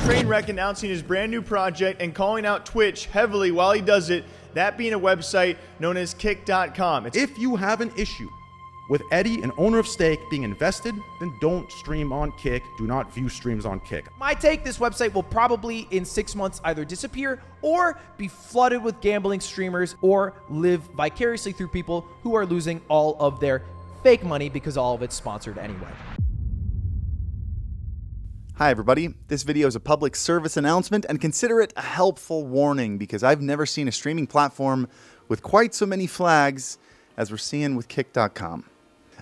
Trainwreck announcing his brand new project and calling out Twitch heavily while he does it, that being a website known as Kick.com. If you have an issue with Eddie, an owner of Stake, being invested, then don't stream on Kick. Do not view streams on Kick. My take, this website will probably in 6 months either disappear or be flooded with gambling streamers or live vicariously through people who are losing all of their fake money because all of it's sponsored anyway. Hi everybody, this video is a public service announcement and consider it a helpful warning because I've never seen a streaming platform with quite so many flags as we're seeing with Kick.com.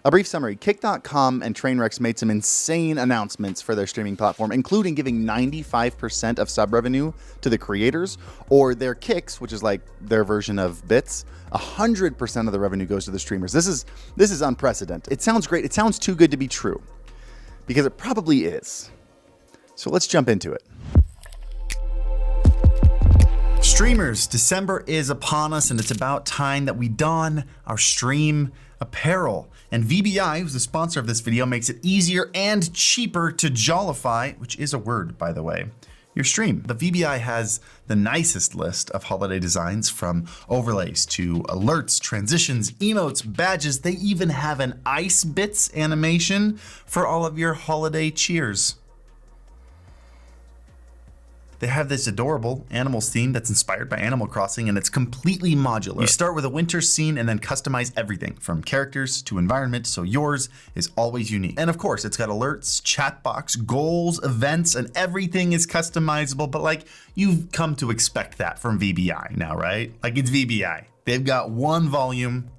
A brief summary, Kick.com and Trainwrecks made some insane announcements for their streaming platform, including giving 95% of sub revenue to the creators, or their kicks, which is like their version of bits. 100% of the revenue goes to the streamers. This is unprecedented. It sounds great. It sounds too good to be true because it probably is. So let's jump into it. Streamers, December is upon us and it's about time that we don our stream apparel. And VBI, who's the sponsor of this video, makes it easier and cheaper to jollify, which is a word, by the way, your stream. The VBI has the nicest list of holiday designs, from overlays to alerts, transitions, emotes, badges. They even have an ice bits animation for all of your holiday cheers. They have this adorable animals theme that's inspired by Animal Crossing, and it's completely modular. You start with a winter scene and then customize everything from characters to environment, so yours is always unique. And of course, it's got alerts, chat box, goals, events, and everything is customizable, but like, you've come to expect that from VBI now, right? Like, it's VBI. They've got one volume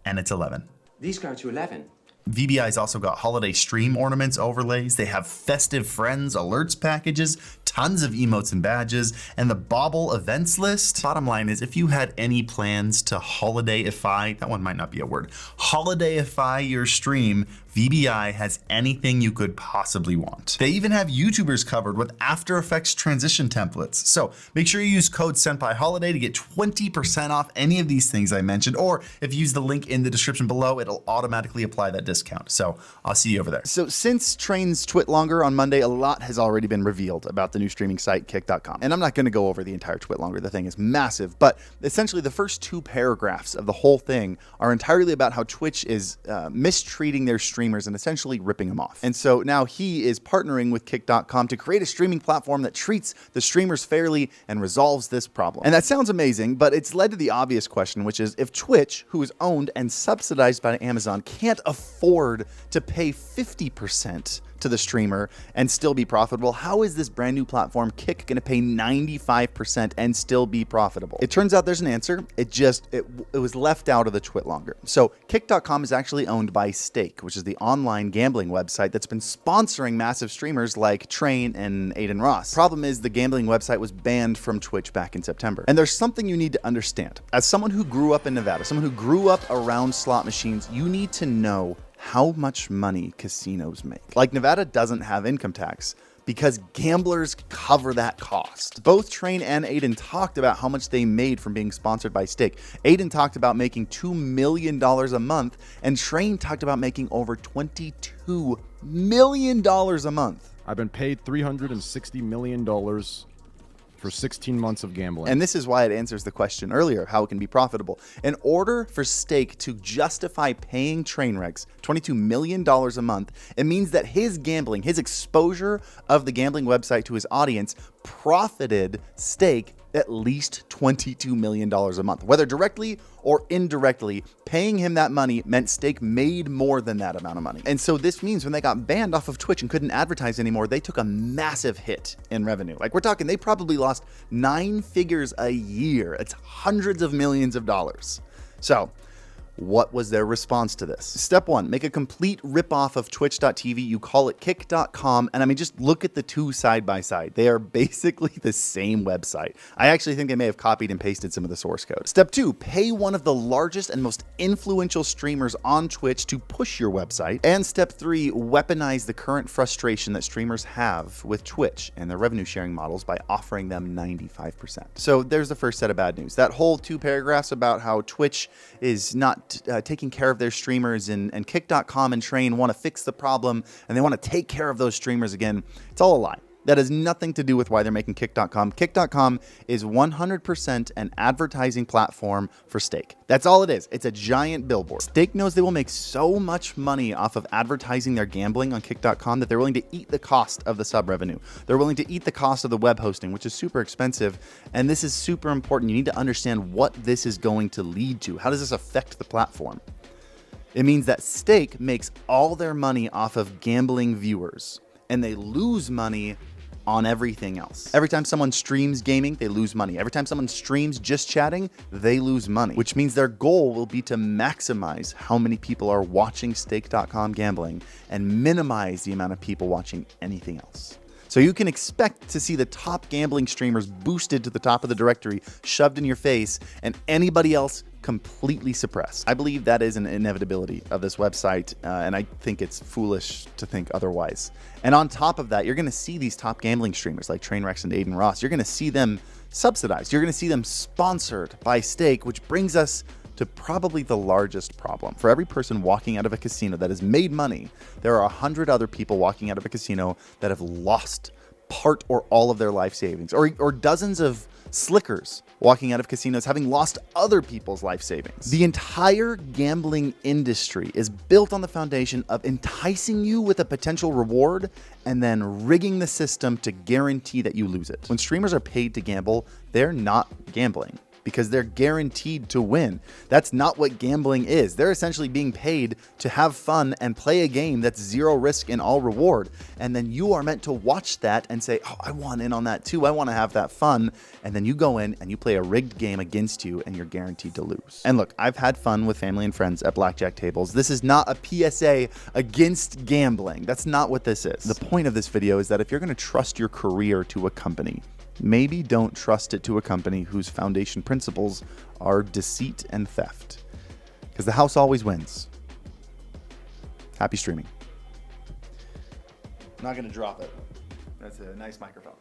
and it's 11. These go to 11. VBI's also got holiday stream ornaments, overlays. They have festive friends, alerts packages, tons of emotes and badges, and the Bauble events list. Bottom line is, if you had any plans to holidayify, that one might not be a word, holidayify your stream, VBI has anything you could possibly want. They even have YouTubers covered with After Effects transition templates. So make sure you use code SenpaiHoliday to get 20% off any of these things I mentioned, or if you use the link in the description below, it'll automatically apply that discount. So I'll see you over there. So since Train's twit longer on Monday, a lot has already been revealed about the new streaming site, Kick.com. And I'm not gonna go over the entire twit longer, the thing is massive, but essentially the first 2 paragraphs of the whole thing are entirely about how Twitch is mistreating their streamers and essentially ripping them off. And so now he is partnering with Kick.com to create a streaming platform that treats the streamers fairly and resolves this problem. And that sounds amazing, but it's led to the obvious question, which is, if Twitch, who is owned and subsidized by Amazon, can't afford to pay 50% to the streamer and still be profitable, how is this brand new platform, Kick, going to pay 95% and still be profitable? It turns out there's an answer. It was left out of the twit longer. So Kick.com is actually owned by Stake, which is the online gambling website that's been sponsoring massive streamers like Train and Aiden Ross. Problem is, the gambling website was banned from Twitch back in September. And there's something you need to understand. As someone who grew up in Nevada, someone who grew up around slot machines, you need to know how much money casinos make. Like, Nevada doesn't have income tax because gamblers cover that cost. Both Train and Aiden talked about how much they made from being sponsored by Stake. Aiden talked about making $2 million a month, and Train talked about making over $22 million a month. I've been paid $360 million for 16 months of gambling. And this is why it answers the question earlier, how it can be profitable. In order for Stake to justify paying Trainwrecks $22 million a month, it means that his gambling, his exposure of the gambling website to his audience, profited Stake at least $22 million a month. Whether directly or indirectly, paying him that money meant Stake made more than that amount of money. And so this means when they got banned off of Twitch and couldn't advertise anymore, they took a massive hit in revenue. Like, we're talking, they probably lost 9 figures a year. It's hundreds of millions of dollars. So what was their response to this? Step 1, make a complete ripoff of Twitch.tv. You call it Kick.com. And I mean, just look at the 2 side by side. They are basically the same website. I actually think they may have copied and pasted some of the source code. Step 2, pay one of the largest and most influential streamers on Twitch to push your website. And step 3, weaponize the current frustration that streamers have with Twitch and their revenue sharing models by offering them 95%. So there's the first set of bad news. That whole 2 paragraphs about how Twitch is not taking care of their streamers, and Kick.com and Train want to fix the problem and they want to take care of those streamers again. It's all a lie. That has nothing to do with why they're making Kick.com. Kick.com is 100% an advertising platform for Stake. That's all it is. It's a giant billboard. Stake knows they will make so much money off of advertising their gambling on Kick.com that they're willing to eat the cost of the sub revenue. They're willing to eat the cost of the web hosting, which is super expensive. And this is super important. You need to understand what this is going to lead to. How does this affect the platform? It means that Stake makes all their money off of gambling viewers, and they lose money on everything else. Every time someone streams gaming, they lose money. Every time someone streams just chatting, they lose money, which means their goal will be to maximize how many people are watching Stake.com gambling and minimize the amount of people watching anything else. So you can expect to see the top gambling streamers boosted to the top of the directory, shoved in your face, and anybody else completely suppressed. I believe that is an inevitability of this website, and I think it's foolish to think otherwise. And on top of that, you're going to see these top gambling streamers like Trainwrecks and Aiden Ross. You're going to see them subsidized. You're going to see them sponsored by Stake, which brings us to probably the largest problem. For every person walking out of a casino that has made money, there are 100 other people walking out of a casino that have lost part or all of their life savings, or dozens of slickers walking out of casinos having lost other people's life savings. The entire gambling industry is built on the foundation of enticing you with a potential reward and then rigging the system to guarantee that you lose it. When streamers are paid to gamble, they're not gambling, because they're guaranteed to win. That's not what gambling is. They're essentially being paid to have fun and play a game that's zero risk and all reward. And then you are meant to watch that and say, oh, I want in on that too. I want to have that fun. And then you go in and you play a rigged game against you and you're guaranteed to lose. And look, I've had fun with family and friends at blackjack tables. This is not a PSA against gambling. That's not what this is. The point of this video is that if you're going to trust your career to a company, maybe don't trust it to a company whose foundation principles are deceit and theft, because the house always wins. Happy streaming. I'm not going to drop it. That's a nice microphone.